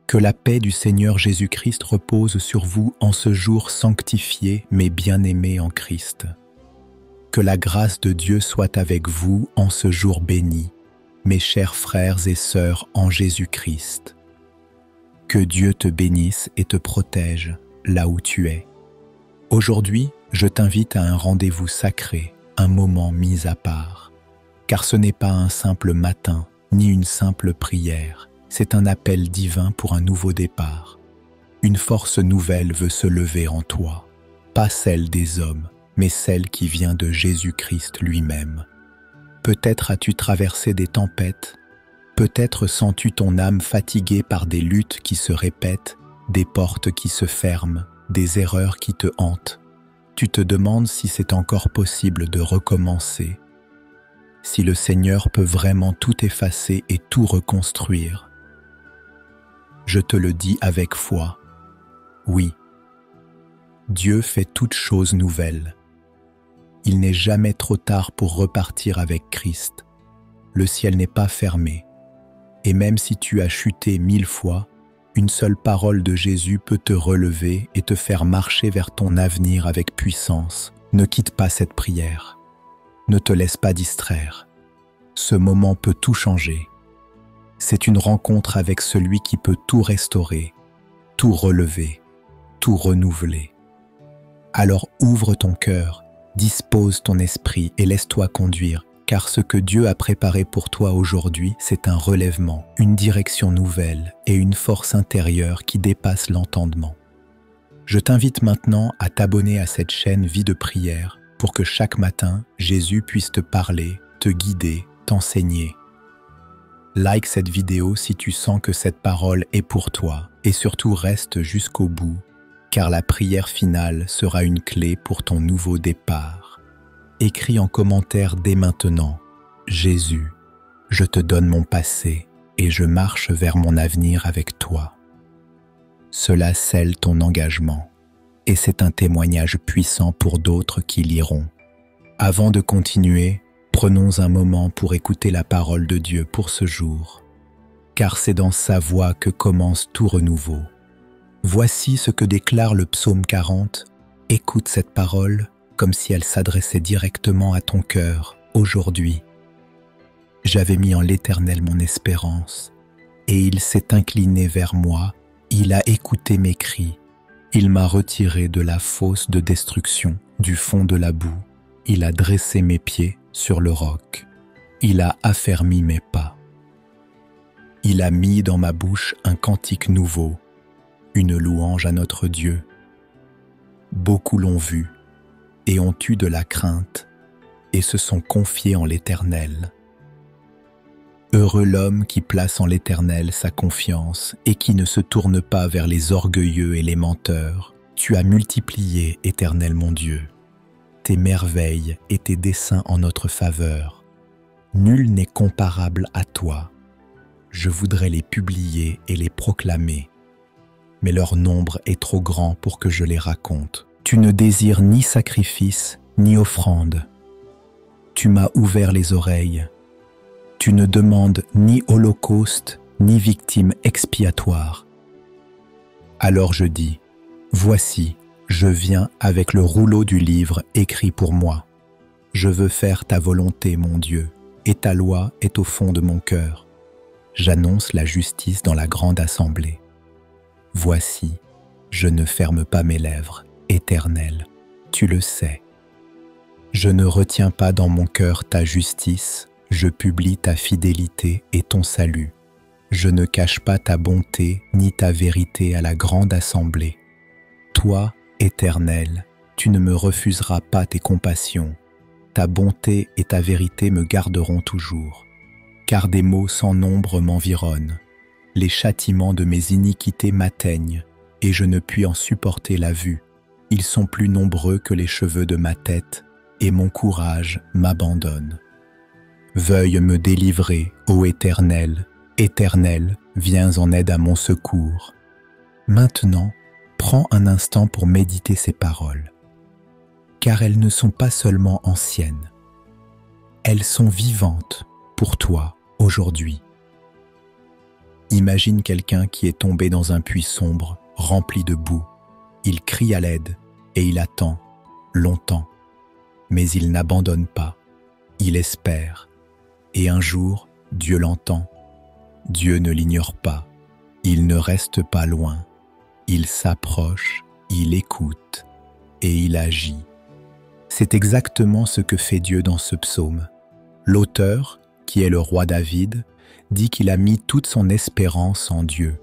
Que la paix du Seigneur Jésus-Christ repose sur vous en ce jour sanctifié mais bien-aimé en Christ. Que la grâce de Dieu soit avec vous en ce jour béni, mes chers frères et sœurs en Jésus-Christ. Que Dieu te bénisse et te protège là où tu es. Aujourd'hui, je t'invite à un rendez-vous sacré, un moment mis à part. Car ce n'est pas un simple matin, ni une simple prière. C'est un appel divin pour un nouveau départ. Une force nouvelle veut se lever en toi, pas celle des hommes, mais celle qui vient de Jésus-Christ lui-même. Peut-être as-tu traversé des tempêtes, peut-être sens-tu ton âme fatiguée par des luttes qui se répètent, des portes qui se ferment, des erreurs qui te hantent. Tu te demandes si c'est encore possible de recommencer, si le Seigneur peut vraiment tout effacer et tout reconstruire. Je te le dis avec foi, oui, Dieu fait toutes choses nouvelles. Il n'est jamais trop tard pour repartir avec Christ. Le ciel n'est pas fermé. Et même si tu as chuté 1000 fois, une seule parole de Jésus peut te relever et te faire marcher vers ton avenir avec puissance. Ne quitte pas cette prière. Ne te laisse pas distraire. Ce moment peut tout changer. C'est une rencontre avec celui qui peut tout restaurer, tout relever, tout renouveler. Alors ouvre ton cœur, dispose ton esprit et laisse-toi conduire, car ce que Dieu a préparé pour toi aujourd'hui, c'est un relèvement, une direction nouvelle et une force intérieure qui dépasse l'entendement. Je t'invite maintenant à t'abonner à cette chaîne Vie de prière pour que chaque matin, Jésus puisse te parler, te guider, t'enseigner. Like cette vidéo si tu sens que cette parole est pour toi et surtout reste jusqu'au bout, car la prière finale sera une clé pour ton nouveau départ. Écris en commentaire dès maintenant « Jésus, je te donne mon passé et je marche vers mon avenir avec toi ». Cela scelle ton engagement et c'est un témoignage puissant pour d'autres qui liront. Avant de continuer, prenons un moment pour écouter la parole de Dieu pour ce jour, car c'est dans sa voix que commence tout renouveau. Voici ce que déclare le psaume 40. Écoute cette parole comme si elle s'adressait directement à ton cœur aujourd'hui. J'avais mis en l'Éternel mon espérance, et il s'est incliné vers moi, il a écouté mes cris, il m'a retiré de la fosse de destruction, du fond de la boue, il a dressé mes pieds sur le roc. Il a affermi mes pas. Il a mis dans ma bouche un cantique nouveau, une louange à notre Dieu. Beaucoup l'ont vu et ont eu de la crainte et se sont confiés en l'Éternel. Heureux l'homme qui place en l'Éternel sa confiance et qui ne se tourne pas vers les orgueilleux et les menteurs. Tu as multiplié, Éternel mon Dieu, tes merveilles et tes desseins en notre faveur. Nul n'est comparable à toi. Je voudrais les publier et les proclamer, mais leur nombre est trop grand pour que je les raconte. Tu ne désires ni sacrifice, ni offrande. Tu m'as ouvert les oreilles. Tu ne demandes ni holocauste, ni victime expiatoire. Alors je dis, voici, je viens avec le rouleau du livre écrit pour moi. Je veux faire ta volonté, mon Dieu, et ta loi est au fond de mon cœur. J'annonce la justice dans la grande assemblée. Voici, je ne ferme pas mes lèvres, Éternel, tu le sais. Je ne retiens pas dans mon cœur ta justice, je publie ta fidélité et ton salut. Je ne cache pas ta bonté ni ta vérité à la grande assemblée. Toi, Éternel, tu ne me refuseras pas tes compassions. Ta bonté et ta vérité me garderont toujours. Car des maux sans nombre m'environnent. Les châtiments de mes iniquités m'atteignent, et je ne puis en supporter la vue. Ils sont plus nombreux que les cheveux de ma tête, et mon courage m'abandonne. Veuille me délivrer, ô Éternel, Éternel, viens en aide à mon secours. Maintenant, prends un instant pour méditer ces paroles, car elles ne sont pas seulement anciennes, elles sont vivantes pour toi aujourd'hui. Imagine quelqu'un qui est tombé dans un puits sombre, rempli de boue. Il crie à l'aide et il attend, longtemps. Mais il n'abandonne pas, il espère. Et un jour, Dieu l'entend. Dieu ne l'ignore pas, il ne reste pas loin. Il s'approche, il écoute et il agit. C'est exactement ce que fait Dieu dans ce psaume. L'auteur, qui est le roi David, dit qu'il a mis toute son espérance en Dieu.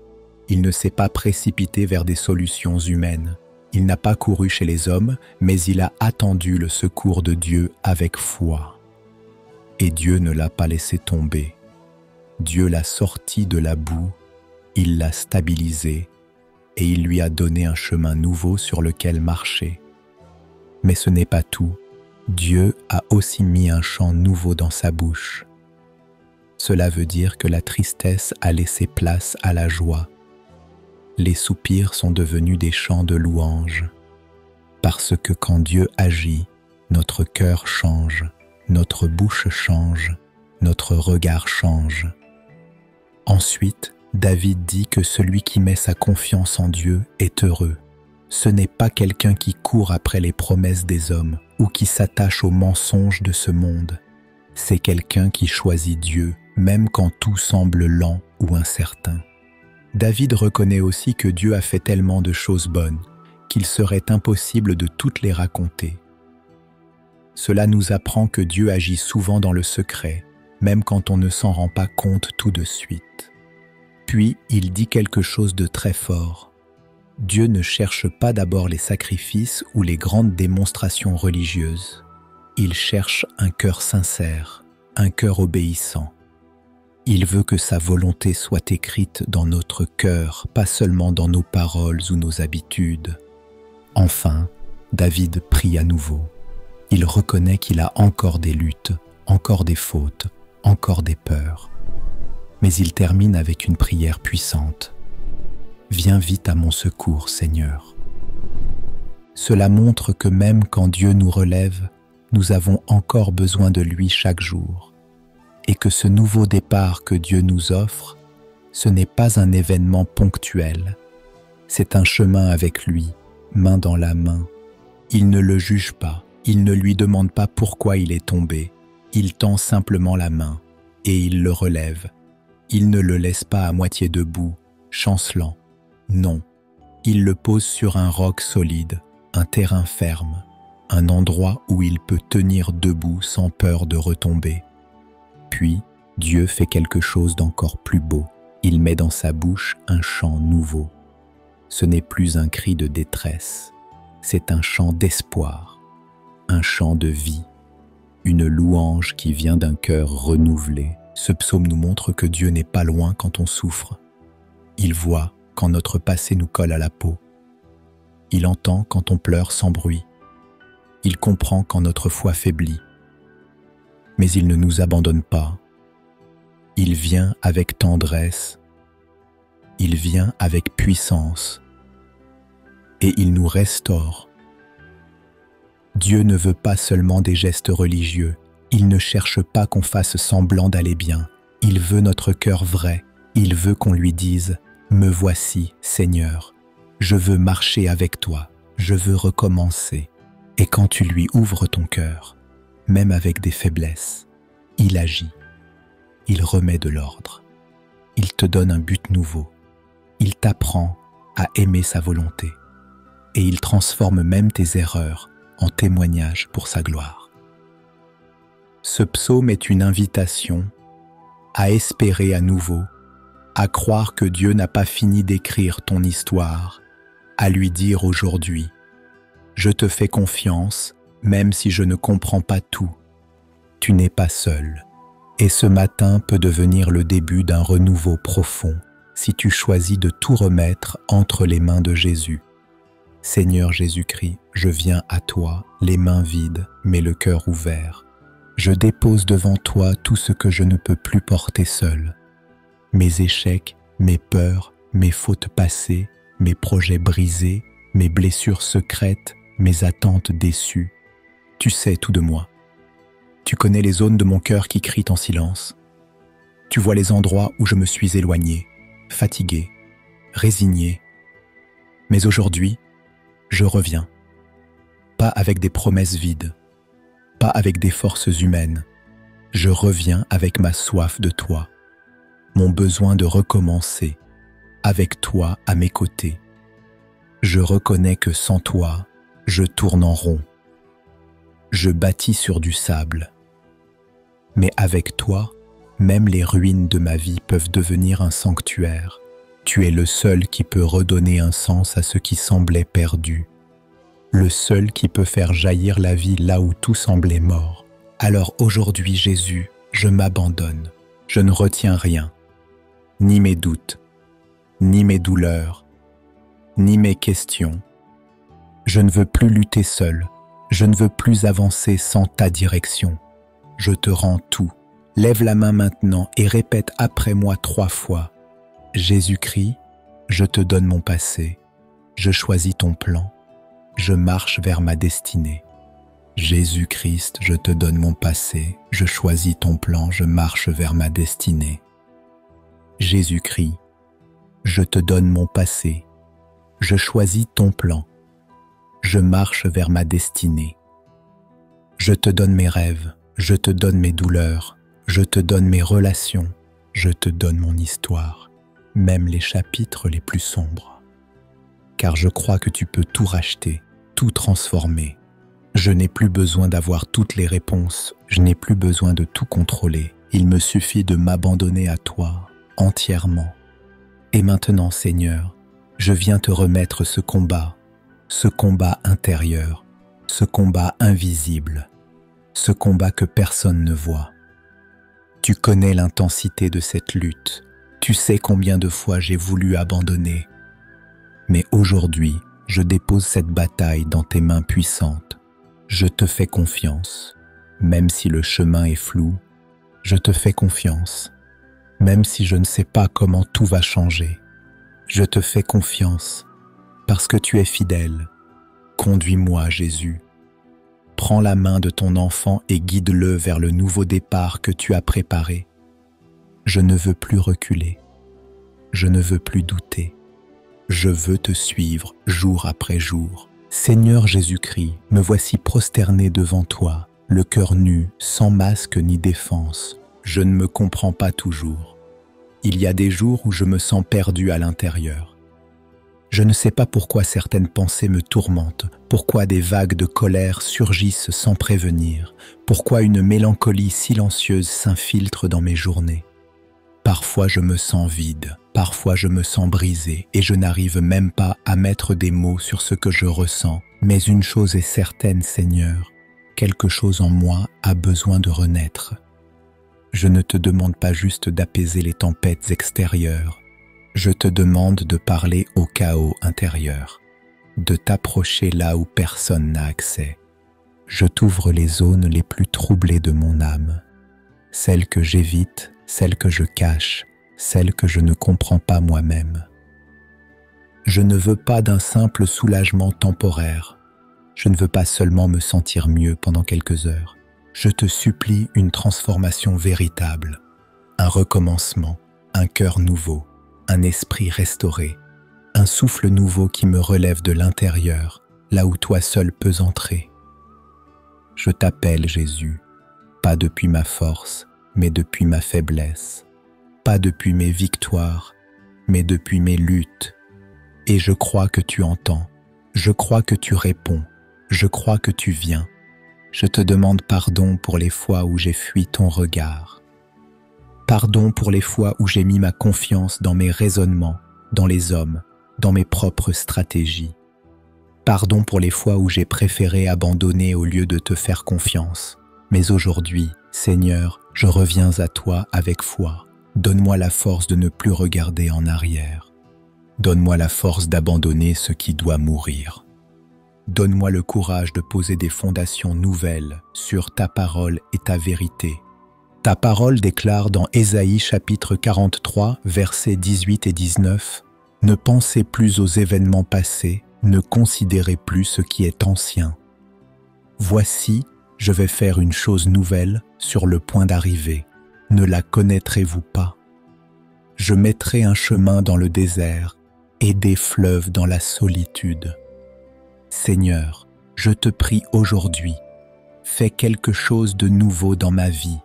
Il ne s'est pas précipité vers des solutions humaines. Il n'a pas couru chez les hommes, mais il a attendu le secours de Dieu avec foi. Et Dieu ne l'a pas laissé tomber. Dieu l'a sorti de la boue, il l'a stabilisé et il lui a donné un chemin nouveau sur lequel marcher. Mais ce n'est pas tout. Dieu a aussi mis un chant nouveau dans sa bouche. Cela veut dire que la tristesse a laissé place à la joie. Les soupirs sont devenus des chants de louange. Parce que quand Dieu agit, notre cœur change, notre bouche change, notre regard change. Ensuite, David dit que celui qui met sa confiance en Dieu est heureux. Ce n'est pas quelqu'un qui court après les promesses des hommes ou qui s'attache aux mensonges de ce monde. C'est quelqu'un qui choisit Dieu, même quand tout semble lent ou incertain. David reconnaît aussi que Dieu a fait tellement de choses bonnes qu'il serait impossible de toutes les raconter. Cela nous apprend que Dieu agit souvent dans le secret, même quand on ne s'en rend pas compte tout de suite. Puis, il dit quelque chose de très fort. Dieu ne cherche pas d'abord les sacrifices ou les grandes démonstrations religieuses. Il cherche un cœur sincère, un cœur obéissant. Il veut que sa volonté soit écrite dans notre cœur, pas seulement dans nos paroles ou nos habitudes. Enfin, David prie à nouveau. Il reconnaît qu'il a encore des luttes, encore des fautes, encore des peurs. Mais il termine avec une prière puissante. « Viens vite à mon secours, Seigneur. » Cela montre que même quand Dieu nous relève, nous avons encore besoin de lui chaque jour. Et que ce nouveau départ que Dieu nous offre, ce n'est pas un événement ponctuel. C'est un chemin avec lui, main dans la main. Il ne le juge pas, il ne lui demande pas pourquoi il est tombé. Il tend simplement la main et il le relève. Il ne le laisse pas à moitié debout, chancelant. Non, il le pose sur un roc solide, un terrain ferme, un endroit où il peut tenir debout sans peur de retomber. Puis, Dieu fait quelque chose d'encore plus beau. Il met dans sa bouche un chant nouveau. Ce n'est plus un cri de détresse, c'est un chant d'espoir, un chant de vie, une louange qui vient d'un cœur renouvelé. Ce psaume nous montre que Dieu n'est pas loin quand on souffre. Il voit quand notre passé nous colle à la peau. Il entend quand on pleure sans bruit. Il comprend quand notre foi faiblit. Mais il ne nous abandonne pas. Il vient avec tendresse. Il vient avec puissance. Et il nous restaure. Dieu ne veut pas seulement des gestes religieux. Il ne cherche pas qu'on fasse semblant d'aller bien. Il veut notre cœur vrai. Il veut qu'on lui dise « Me voici, Seigneur. Je veux marcher avec toi. Je veux recommencer. » Et quand tu lui ouvres ton cœur, même avec des faiblesses, il agit. Il remet de l'ordre. Il te donne un but nouveau. Il t'apprend à aimer sa volonté. Et il transforme même tes erreurs en témoignages pour sa gloire. Ce psaume est une invitation à espérer à nouveau, à croire que Dieu n'a pas fini d'écrire ton histoire, à lui dire aujourd'hui « Je te fais confiance, même si je ne comprends pas tout. Tu n'es pas seul. » Et ce matin peut devenir le début d'un renouveau profond si tu choisis de tout remettre entre les mains de Jésus. Seigneur Jésus-Christ, je viens à toi, les mains vides, mais le cœur ouvert. Je dépose devant toi tout ce que je ne peux plus porter seul. Mes échecs, mes peurs, mes fautes passées, mes projets brisés, mes blessures secrètes, mes attentes déçues. Tu sais tout de moi. Tu connais les zones de mon cœur qui crient en silence. Tu vois les endroits où je me suis éloigné. fatigué, résigné. Mais aujourd'hui, je reviens. Pas avec des promesses vides, pas avec des forces humaines. Je reviens avec ma soif de toi, mon besoin de recommencer, avec toi à mes côtés. Je reconnais que sans toi, je tourne en rond. Je bâtis sur du sable. Mais avec toi, même les ruines de ma vie peuvent devenir un sanctuaire. Tu es le seul qui peut redonner un sens à ce qui semblait perdu. Le seul qui peut faire jaillir la vie là où tout semblait mort. Alors aujourd'hui, Jésus, je m'abandonne. Je ne retiens rien. Ni mes doutes, ni mes douleurs, ni mes questions. Je ne veux plus lutter seul. Je ne veux plus avancer sans ta direction. Je te rends tout. Lève la main maintenant et répète après moi 3 fois. Jésus-Christ, je te donne mon passé. Je choisis ton plan. Je marche vers ma destinée. Jésus-Christ, je te donne mon passé. Je choisis ton plan. Je marche vers ma destinée. Jésus-Christ, je te donne mon passé. Je choisis ton plan. Je marche vers ma destinée. Je te donne mes rêves. Je te donne mes douleurs. Je te donne mes relations. Je te donne mon histoire. Même les chapitres les plus sombres. Car je crois que tu peux tout racheter, tout transformer. Je n'ai plus besoin d'avoir toutes les réponses, je n'ai plus besoin de tout contrôler. Il me suffit de m'abandonner à toi, entièrement. Et maintenant, Seigneur, je viens te remettre ce combat intérieur, ce combat invisible, ce combat que personne ne voit. Tu connais l'intensité de cette lutte. Tu sais combien de fois j'ai voulu abandonner. Mais aujourd'hui, je dépose cette bataille dans tes mains puissantes. Je te fais confiance, même si le chemin est flou. Je te fais confiance, même si je ne sais pas comment tout va changer. Je te fais confiance, parce que tu es fidèle. Conduis-moi, Jésus. Prends la main de ton enfant et guide-le vers le nouveau départ que tu as préparé. Je ne veux plus reculer. Je ne veux plus douter. Je veux te suivre jour après jour. Seigneur Jésus-Christ, me voici prosterné devant toi, le cœur nu, sans masque ni défense. Je ne me comprends pas toujours. Il y a des jours où je me sens perdu à l'intérieur. Je ne sais pas pourquoi certaines pensées me tourmentent, pourquoi des vagues de colère surgissent sans prévenir, pourquoi une mélancolie silencieuse s'infiltre dans mes journées. Parfois je me sens vide, parfois je me sens brisé et je n'arrive même pas à mettre des mots sur ce que je ressens. Mais une chose est certaine, Seigneur, quelque chose en moi a besoin de renaître. Je ne te demande pas juste d'apaiser les tempêtes extérieures, je te demande de parler au chaos intérieur, de t'approcher là où personne n'a accès. Je t'ouvre les zones les plus troublées de mon âme, celles que j'évite, celles que je cache, celles que je ne comprends pas moi-même. Je ne veux pas d'un simple soulagement temporaire. Je ne veux pas seulement me sentir mieux pendant quelques heures. Je te supplie une transformation véritable, un recommencement, un cœur nouveau, un esprit restauré, un souffle nouveau qui me relève de l'intérieur, là où toi seul peux entrer. Je t'appelle, Jésus, pas depuis ma force, mais depuis ma faiblesse, pas depuis mes victoires, mais depuis mes luttes. Et je crois que tu entends, je crois que tu réponds, je crois que tu viens. Je te demande pardon pour les fois où j'ai fui ton regard. Pardon pour les fois où j'ai mis ma confiance dans mes raisonnements, dans les hommes, dans mes propres stratégies. Pardon pour les fois où j'ai préféré abandonner au lieu de te faire confiance. Mais aujourd'hui, Seigneur, je reviens à toi avec foi. Donne-moi la force de ne plus regarder en arrière. Donne-moi la force d'abandonner ce qui doit mourir. Donne-moi le courage de poser des fondations nouvelles sur ta parole et ta vérité. Ta parole déclare dans Ésaïe chapitre 43, versets 18 et 19, « Ne pensez plus aux événements passés, ne considérez plus ce qui est ancien. Voici, je vais faire une chose nouvelle sur le point d'arriver. Ne la connaîtrez-vous pas? Je mettrai un chemin dans le désert et des fleuves dans la solitude. Seigneur, je te prie aujourd'hui, fais quelque chose de nouveau dans ma vie.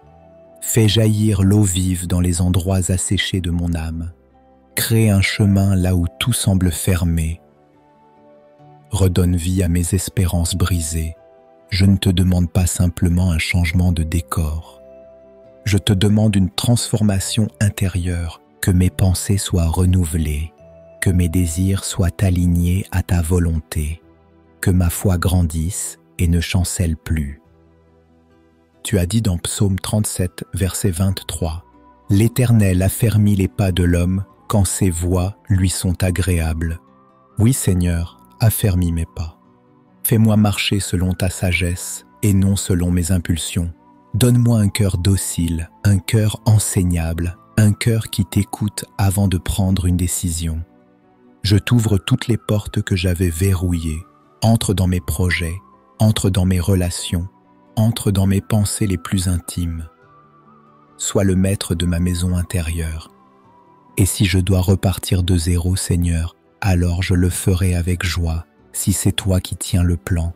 Fais jaillir l'eau vive dans les endroits asséchés de mon âme. Crée un chemin là où tout semble fermé. Redonne vie à mes espérances brisées. Je ne te demande pas simplement un changement de décor. Je te demande une transformation intérieure, que mes pensées soient renouvelées, que mes désirs soient alignés à ta volonté, que ma foi grandisse et ne chancelle plus. Tu as dit dans Psaume 37, verset 23, « L'Éternel affermit les pas de l'homme quand ses voies lui sont agréables. » Oui, Seigneur, affermis mes pas. Fais-moi marcher selon ta sagesse et non selon mes impulsions. Donne-moi un cœur docile, un cœur enseignable, un cœur qui t'écoute avant de prendre une décision. Je t'ouvre toutes les portes que j'avais verrouillées. Entre dans mes projets, entre dans mes relations, entre dans mes pensées les plus intimes. Sois le maître de ma maison intérieure. Et si je dois repartir de zéro, Seigneur, alors je le ferai avec joie, si c'est toi qui tiens le plan.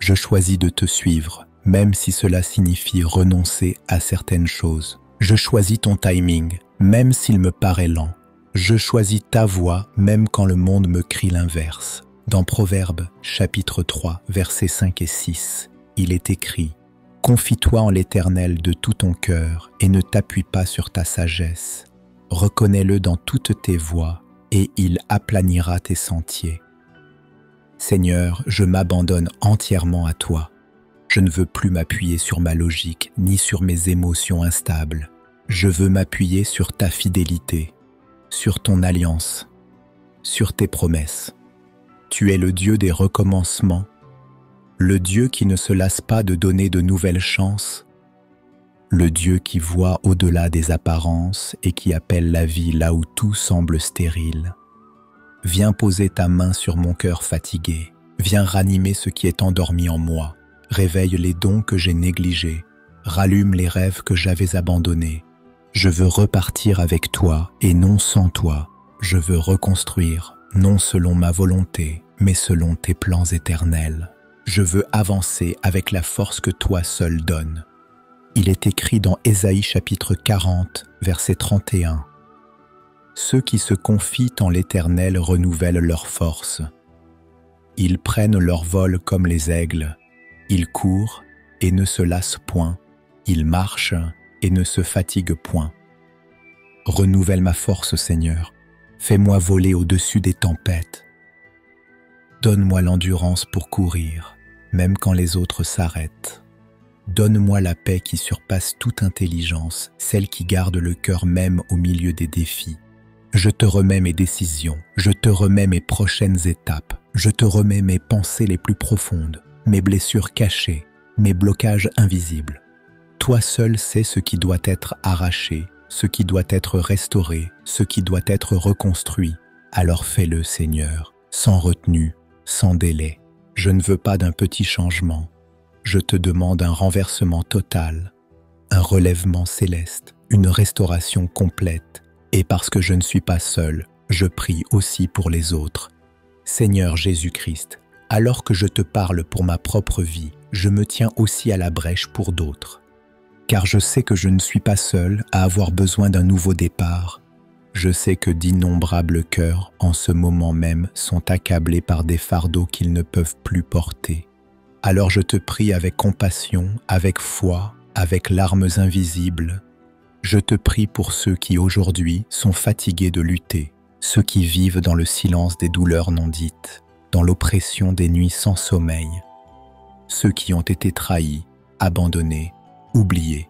Je choisis de te suivre, même si cela signifie renoncer à certaines choses. Je choisis ton timing, même s'il me paraît lent. Je choisis ta voie, même quand le monde me crie l'inverse. Dans Proverbes, chapitre 3, versets 5 et 6, il est écrit « Confie-toi en l'Éternel de tout ton cœur et ne t'appuie pas sur ta sagesse. Reconnais-le dans toutes tes voies et il aplanira tes sentiers. » Seigneur, je m'abandonne entièrement à toi. Je ne veux plus m'appuyer sur ma logique ni sur mes émotions instables. Je veux m'appuyer sur ta fidélité, sur ton alliance, sur tes promesses. Tu es le Dieu des recommencements, le Dieu qui ne se lasse pas de donner de nouvelles chances, le Dieu qui voit au-delà des apparences et qui appelle la vie là où tout semble stérile. Viens poser ta main sur mon cœur fatigué, viens ranimer ce qui est endormi en moi, réveille les dons que j'ai négligés, rallume les rêves que j'avais abandonnés. Je veux repartir avec toi et non sans toi. Je veux reconstruire, non selon ma volonté, mais selon tes plans éternels. Je veux avancer avec la force que toi seul donnes. Il est écrit dans Ésaïe chapitre 40, verset 31. Ceux qui se confient en l'Éternel renouvellent leur force. Ils prennent leur vol comme les aigles. Ils courent et ne se lassent point. Ils marchent et ne se fatiguent point. Renouvelle ma force, Seigneur. Fais-moi voler au-dessus des tempêtes. Donne-moi l'endurance pour courir, même quand les autres s'arrêtent. Donne-moi la paix qui surpasse toute intelligence, celle qui garde le cœur même au milieu des défis. Je te remets mes décisions, je te remets mes prochaines étapes, je te remets mes pensées les plus profondes, mes blessures cachées, mes blocages invisibles. Toi seul sais ce qui doit être arraché, ce qui doit être restauré, ce qui doit être reconstruit. Alors fais-le, Seigneur, sans retenue, sans délai. Je ne veux pas d'un petit changement. Je te demande un renversement total, un relèvement céleste, une restauration complète. Et parce que je ne suis pas seul, je prie aussi pour les autres. Seigneur Jésus-Christ, alors que je te parle pour ma propre vie, je me tiens aussi à la brèche pour d'autres. Car je sais que je ne suis pas seul à avoir besoin d'un nouveau départ. Je sais que d'innombrables cœurs, en ce moment même, sont accablés par des fardeaux qu'ils ne peuvent plus porter. Alors je te prie avec compassion, avec foi, avec larmes invisibles. Je te prie pour ceux qui aujourd'hui sont fatigués de lutter, ceux qui vivent dans le silence des douleurs non dites, dans l'oppression des nuits sans sommeil, ceux qui ont été trahis, abandonnés, oubliés.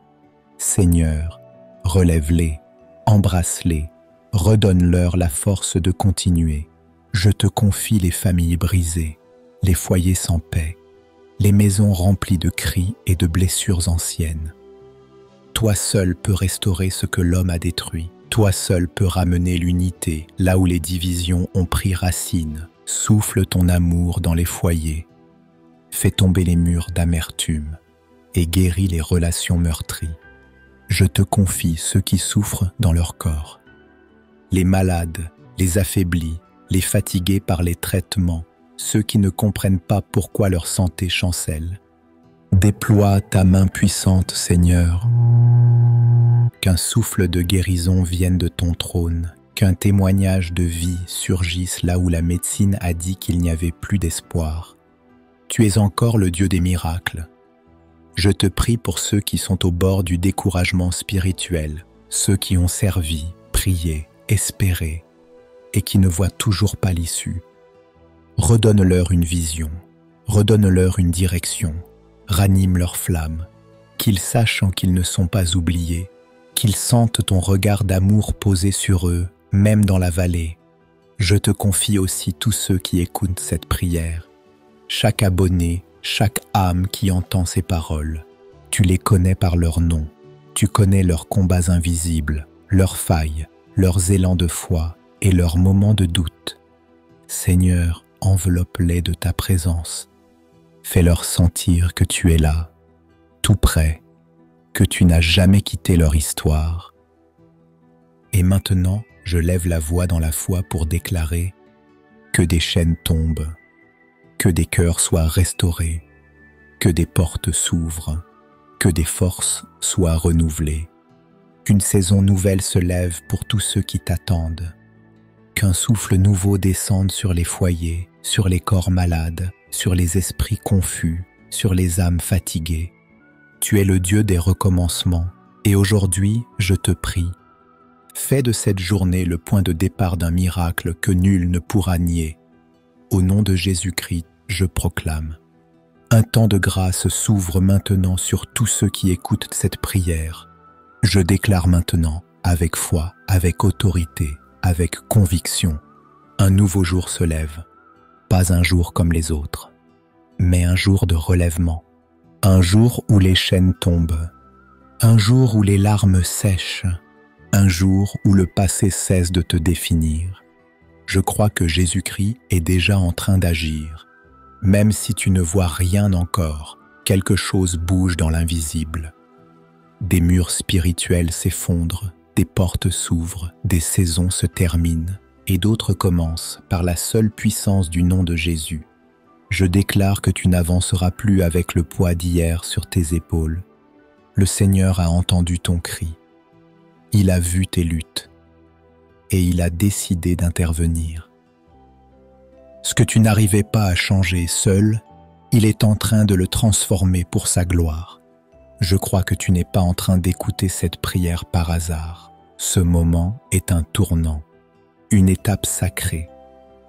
Seigneur, relève-les, embrasse-les, redonne-leur la force de continuer. Je te confie les familles brisées, les foyers sans paix, les maisons remplies de cris et de blessures anciennes. Toi seul peux restaurer ce que l'homme a détruit. Toi seul peux ramener l'unité là où les divisions ont pris racine. Souffle ton amour dans les foyers. Fais tomber les murs d'amertume et guéris les relations meurtries. Je te confie ceux qui souffrent dans leur corps. les malades, les affaiblis, les fatigués par les traitements, ceux qui ne comprennent pas pourquoi leur santé chancelle. Déploie ta main puissante, Seigneur. Qu'un souffle de guérison vienne de ton trône, qu'un témoignage de vie surgisse là où la médecine a dit qu'il n'y avait plus d'espoir. Tu es encore le Dieu des miracles. Je te prie pour ceux qui sont au bord du découragement spirituel, ceux qui ont servi, prié, espéré, et qui ne voient toujours pas l'issue. Redonne-leur une vision, redonne-leur une direction, ranime leur flamme, qu'ils sachent qu'ils ne sont pas oubliés, qu'ils sentent ton regard d'amour posé sur eux, même dans la vallée. Je te confie aussi tous ceux qui écoutent cette prière, chaque abonné, chaque âme qui entend ces paroles. Tu les connais par leur nom, tu connais leurs combats invisibles, leurs failles, leurs élans de foi et leurs moments de doute. Seigneur, enveloppe-les de ta présence. Fais-leur sentir que tu es là, tout près, que tu n'as jamais quitté leur histoire. Et maintenant, je lève la voix dans la foi pour déclarer que des chaînes tombent, que des cœurs soient restaurés, que des portes s'ouvrent, que des forces soient renouvelées. Qu'une saison nouvelle se lève pour tous ceux qui t'attendent. Qu'un souffle nouveau descende sur les foyers, sur les corps malades, sur les esprits confus, sur les âmes fatiguées. Tu es le Dieu des recommencements, et aujourd'hui, je te prie, fais de cette journée le point de départ d'un miracle que nul ne pourra nier. Au nom de Jésus-Christ, je proclame. Un temps de grâce s'ouvre maintenant sur tous ceux qui écoutent cette prière. Je déclare maintenant, avec foi, avec autorité, avec conviction, un nouveau jour se lève. Pas un jour comme les autres, mais un jour de relèvement. Un jour où les chaînes tombent. Un jour où les larmes sèchent. Un jour où le passé cesse de te définir. Je crois que Jésus-Christ est déjà en train d'agir. Même si tu ne vois rien encore, quelque chose bouge dans l'invisible. Des murs spirituels s'effondrent, des portes s'ouvrent, des saisons se terminent, et d'autres commencent par la seule puissance du nom de Jésus. Je déclare que tu n'avanceras plus avec le poids d'hier sur tes épaules. Le Seigneur a entendu ton cri. Il a vu tes luttes. Et il a décidé d'intervenir. Ce que tu n'arrivais pas à changer seul, il est en train de le transformer pour sa gloire. Je crois que tu n'es pas en train d'écouter cette prière par hasard. Ce moment est un tournant, une étape sacrée.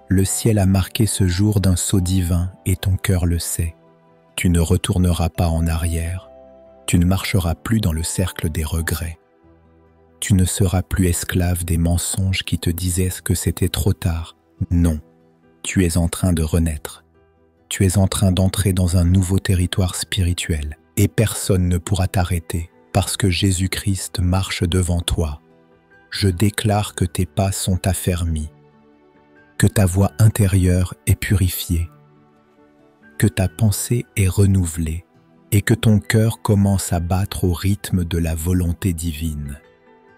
Le ciel a marqué ce jour d'un sceau divin et ton cœur le sait. Tu ne retourneras pas en arrière. Tu ne marcheras plus dans le cercle des regrets. Tu ne seras plus esclave des mensonges qui te disaient que c'était trop tard. Non, tu es en train de renaître. Tu es en train d'entrer dans un nouveau territoire spirituel et personne ne pourra t'arrêter parce que Jésus-Christ marche devant toi. Je déclare que tes pas sont affermis, que ta voix intérieure est purifiée, que ta pensée est renouvelée et que ton cœur commence à battre au rythme de la volonté divine.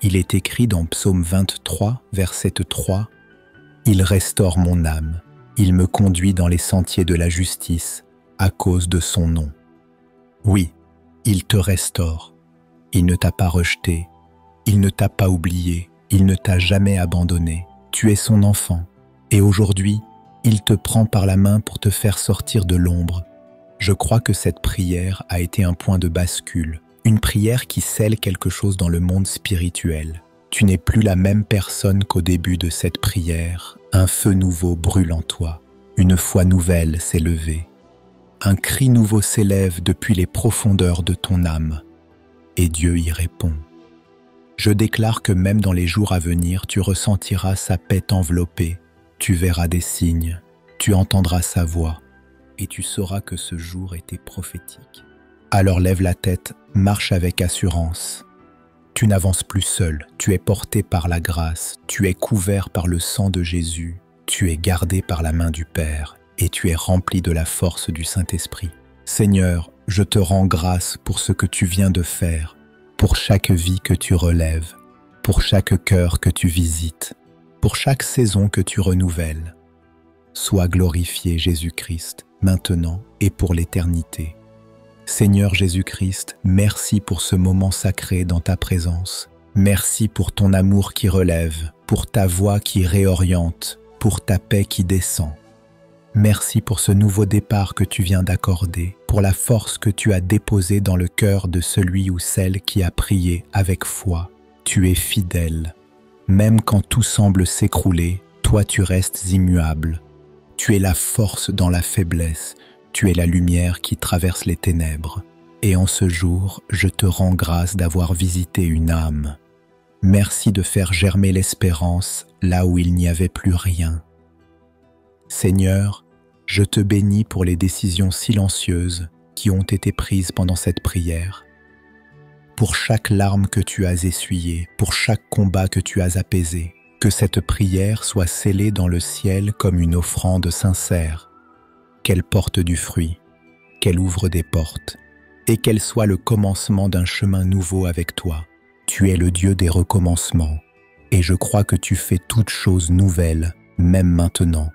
Il est écrit dans Psaume 23, verset 3, « Il restaure mon âme, il me conduit dans les sentiers de la justice à cause de son nom. » Oui, il te restaure. Il ne t'a pas rejeté, il ne t'a pas oublié, il ne t'a jamais abandonné. Tu es son enfant, et aujourd'hui, il te prend par la main pour te faire sortir de l'ombre. Je crois que cette prière a été un point de bascule. Une prière qui scelle quelque chose dans le monde spirituel. Tu n'es plus la même personne qu'au début de cette prière. Un feu nouveau brûle en toi. Une foi nouvelle s'est levée. Un cri nouveau s'élève depuis les profondeurs de ton âme. Et Dieu y répond. Je déclare que même dans les jours à venir, tu ressentiras sa paix t'envelopper. Tu verras des signes. Tu entendras sa voix. Et tu sauras que ce jour était prophétique. Alors lève la tête, marche avec assurance. Tu n'avances plus seul, tu es porté par la grâce, tu es couvert par le sang de Jésus, tu es gardé par la main du Père et tu es rempli de la force du Saint-Esprit. Seigneur, je te rends grâce pour ce que tu viens de faire, pour chaque vie que tu relèves, pour chaque cœur que tu visites. pour chaque saison que tu renouvelles. Sois glorifié, Jésus-Christ, maintenant et pour l'éternité. Seigneur Jésus-Christ, merci pour ce moment sacré dans ta présence. Merci pour ton amour qui relève, pour ta voix qui réoriente, pour ta paix qui descend. Merci pour ce nouveau départ que tu viens d'accorder, pour la force que tu as déposée dans le cœur de celui ou celle qui a prié avec foi. Tu es fidèle. Même quand tout semble s'écrouler, toi tu restes immuable. Tu es la force dans la faiblesse, tu es la lumière qui traverse les ténèbres. Et en ce jour, je te rends grâce d'avoir visité une âme. Merci de faire germer l'espérance là où il n'y avait plus rien. Seigneur, je te bénis pour les décisions silencieuses qui ont été prises pendant cette prière. Pour chaque larme que tu as essuyée, pour chaque combat que tu as apaisé, que cette prière soit scellée dans le ciel comme une offrande sincère, qu'elle porte du fruit, qu'elle ouvre des portes, et qu'elle soit le commencement d'un chemin nouveau avec toi. Tu es le Dieu des recommencements, et je crois que tu fais toutes choses nouvelles, même maintenant.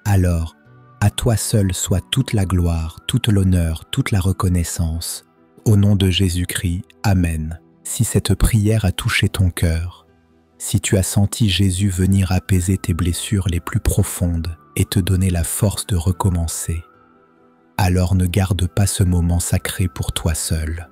Alors, à toi seul soit toute la gloire, toute l'honneur, toute la reconnaissance. Au nom de Jésus-Christ, Amen. Si cette prière a touché ton cœur, si tu as senti Jésus venir apaiser tes blessures les plus profondes et te donner la force de recommencer, alors ne garde pas ce moment sacré pour toi seul.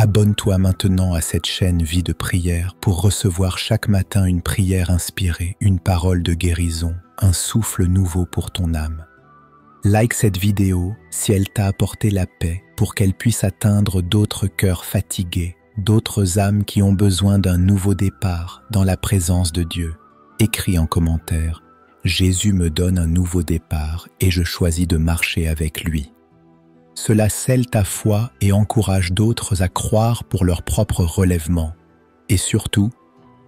Abonne-toi maintenant à cette chaîne Vie de prière pour recevoir chaque matin une prière inspirée, une parole de guérison, un souffle nouveau pour ton âme. Like cette vidéo si elle t'a apporté la paix pour qu'elle puisse atteindre d'autres cœurs fatigués, d'autres âmes qui ont besoin d'un nouveau départ dans la présence de Dieu. Écris en commentaire « Jésus me donne un nouveau départ et je choisis de marcher avec lui ». Cela scelle ta foi et encourage d'autres à croire pour leur propre relèvement. Et surtout,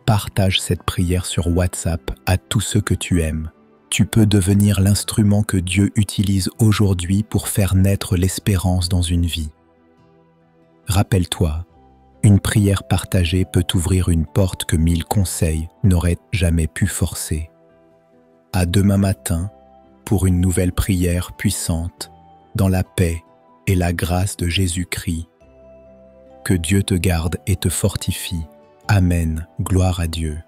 partage cette prière sur WhatsApp à tous ceux que tu aimes. Tu peux devenir l'instrument que Dieu utilise aujourd'hui pour faire naître l'espérance dans une vie. Rappelle-toi, une prière partagée peut ouvrir une porte que 1000 conseils n'auraient jamais pu forcer. À demain matin, pour une nouvelle prière puissante, dans la paix et la grâce de Jésus-Christ. Que Dieu te garde et te fortifie. Amen. Gloire à Dieu.